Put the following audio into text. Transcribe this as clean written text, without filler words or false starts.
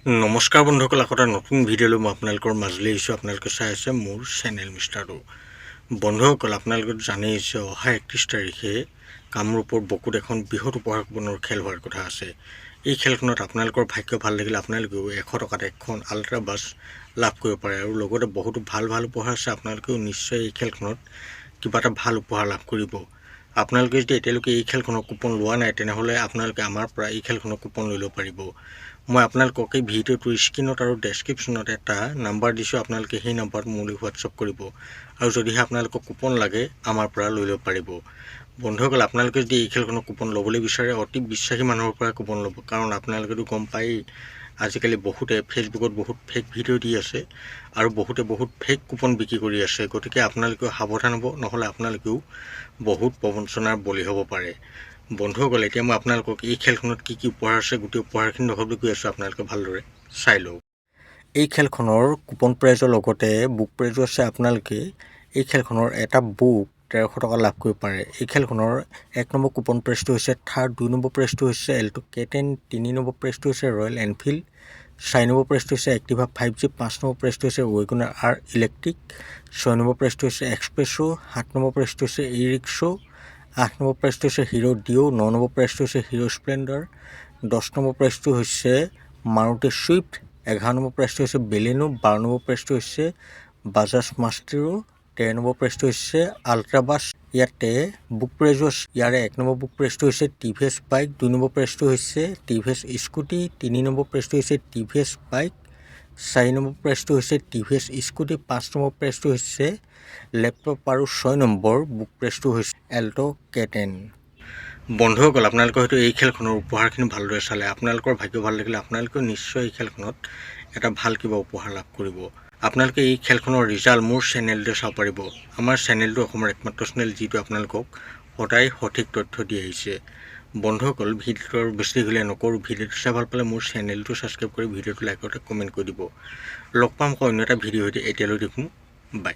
নমস্কাৰ বন্ধুসকল, আকৌ এটা নতুন ভিডিঅ'লৈ মই আপোনালোকৰ মাজলৈ আহিছোঁ। আপোনালোকে চাই আছে মোৰ চেনেল মিষ্টাৰটো। বন্ধুসকল, আপোনালোকে জানেই যে অহা 31 তাৰিখে কামৰূপৰ বকুত এখন বৃহৎ উপহাৰ কুপনৰ খেল হোৱাৰ কথা আছে। এই খেলখনত আপোনালোকৰ ভাগ্য ভাল লাগিলে আপোনালোকেও 100 টকাত এখন আল্ট্ৰা বাছ লাভ কৰিব পাৰে আৰু লগতে বহুতো ভাল ভাল উপহাৰ আছে। আপোনালোকেও নিশ্চয় এই খেলখনত কিবা এটা ভাল উপহাৰ লাভ কৰিব। আপোনালোকে যদি এতিয়ালৈকে এই খেলখনৰ কুপন লোৱা নাই তেনেহ'লে আপোনালোকে আমাৰ পৰা এই খেলখনৰ কুপন লৈ ল'ব পাৰিব। মই আপোনালোকক এই ভিডিঅ'টোৰ স্ক্ৰীনত আৰু ডেছক্ৰিপশ্যনত এটা নাম্বাৰ দিছোঁ। আপোনালোকে সেই নাম্বাৰত মোলৈ হোৱাটছআপ কৰিব আৰু যদিহে আপোনালোকক কুপন লাগে আমাৰ পৰা লৈ ল'ব পাৰিব। বন্ধুসকল, আপোনালোকে যদি এই খেলখনৰ কুপন ল'বলৈ বিচাৰে অতি বিশ্বাসী মানুহৰ পৰা কুপন ল'ব, কাৰণ আপোনালোকেতো গম পায়েই আজিকালি বহুতে ফেচবুকত বহুত ফেক ভিডিঅ' দি আছে আৰু বহুতে বহুত ফেক কুপন বিক্ৰী কৰি আছে। গতিকে আপোনালোকেও সাৱধান হ'ব, নহ'লে আপোনালোকেও বহুত প্ৰবঞ্চনাৰ বলি হ'ব পাৰে। বন্ধুসকল, এতিয়া মই আপোনালোকক এই খেলখনত কি কি উপহাৰ আছে গোটেই উপহাৰখিনি দেখাবলৈ গৈ আছোঁ। আপোনালোকে ভালদৰে চাই লওক। এই খেলখনৰ কুপন প্ৰাইজৰ লগতে বুক প্ৰাইজো আছে। আপোনালোকে এই খেলখনৰ এটা বুক 1300 টকা লাভ কৰিব পাৰে। এই খেলখনৰ 1 নম্বৰ কুপন প্ৰাইজটো হৈছে থাৰ, 2 নম্বৰ প্ৰাইজটো হৈছে এল্টো K10, 3 নম্বৰ প্ৰাইজটো হৈছে ৰয়েল এনফিল্ড, 4 নম্বৰ প্ৰাইজটো হৈছে এক্টিভা 5G, 5 নম্বৰ প্ৰাইজটো হৈছে ৱেগনাৰ R ইলেক্ট্ৰিক, 6 নম্বৰ প্ৰাইজটো হৈছে এক্সপ্ৰেছো, 7 নম্বৰ প্ৰাইজটো হৈছে ই ৰিক্সো, 8 নম্বৰ প্ৰাইজটো হৈছে হিৰো ডিঅ, 9 নম্বৰ প্ৰাইজটো হৈছে হিৰো স্প্লেণ্ডাৰ, 10 নম্বৰ প্ৰাইজটো হৈছে মাৰুতি ছুইফ্ট, 11 নম্বৰ প্ৰাইজটো হৈছে বেলেনো, 12 নম্বৰ প্ৰাইজটো হৈছে বাজাজ মাষ্টেৰো, 13 নম্বৰ প্ৰাইজটো হৈছে আল্ট্ৰা বাছ। ইয়াতে বুক প্ৰাইজো আছে। ইয়াৰে 1 নম্বৰ বুক প্ৰাইজটো হৈছে টিভিএছ বাইক, 2 নম্বৰ প্ৰাইজটো হৈছে টিভিএছ স্কুটি, 3 নম্বৰ প্ৰাইজটো হৈছে টিভিএছ বাইক, 4 নম্বৰ প্ৰাইজটো হৈছে টিভিএছ স্কুটি, 5 নম্বৰ প্ৰাইজটো হৈছে লেপটপ আৰু 6 নম্বৰ বুক প্ৰাইজটো হৈছে এল্টো K10। বন্ধুসকল, আপোনালোকে হয়তো এই খেলখনৰ উপহাৰখিনি ভালদৰে চালে। আপোনালোকৰ ভাগ্য ভাল লাগিলে আপোনালোকেও নিশ্চয় এই খেলখনত এটা ভাল কিবা উপহাৰ লাভ কৰিব। আপোনালোকে এই খেলখনৰ ৰিজাল্ট মোৰ চেনেলতে চাব পাৰিব। আমাৰ চেনেলটো অসমৰ একমাত্ৰ চেনেল যিটো আপোনালোকক সদায় সঠিক তথ্য দি আহিছে। বন্ধুসকল, ভিডিঅ'টো আৰু বেছি দীঘলীয়া নকৰোঁ। ভিডিঅ'টো চাই ভাল পালে মোৰ চেনেলটো ছাবস্ক্ৰাইব কৰি ভিডিঅ'টো লাইক আৰু কমেণ্ট কৰি দিব। লগ পাম অন্য এটা ভিডিঅ' সৈতে। এতিয়ালৈ দেখোঁ, বাই।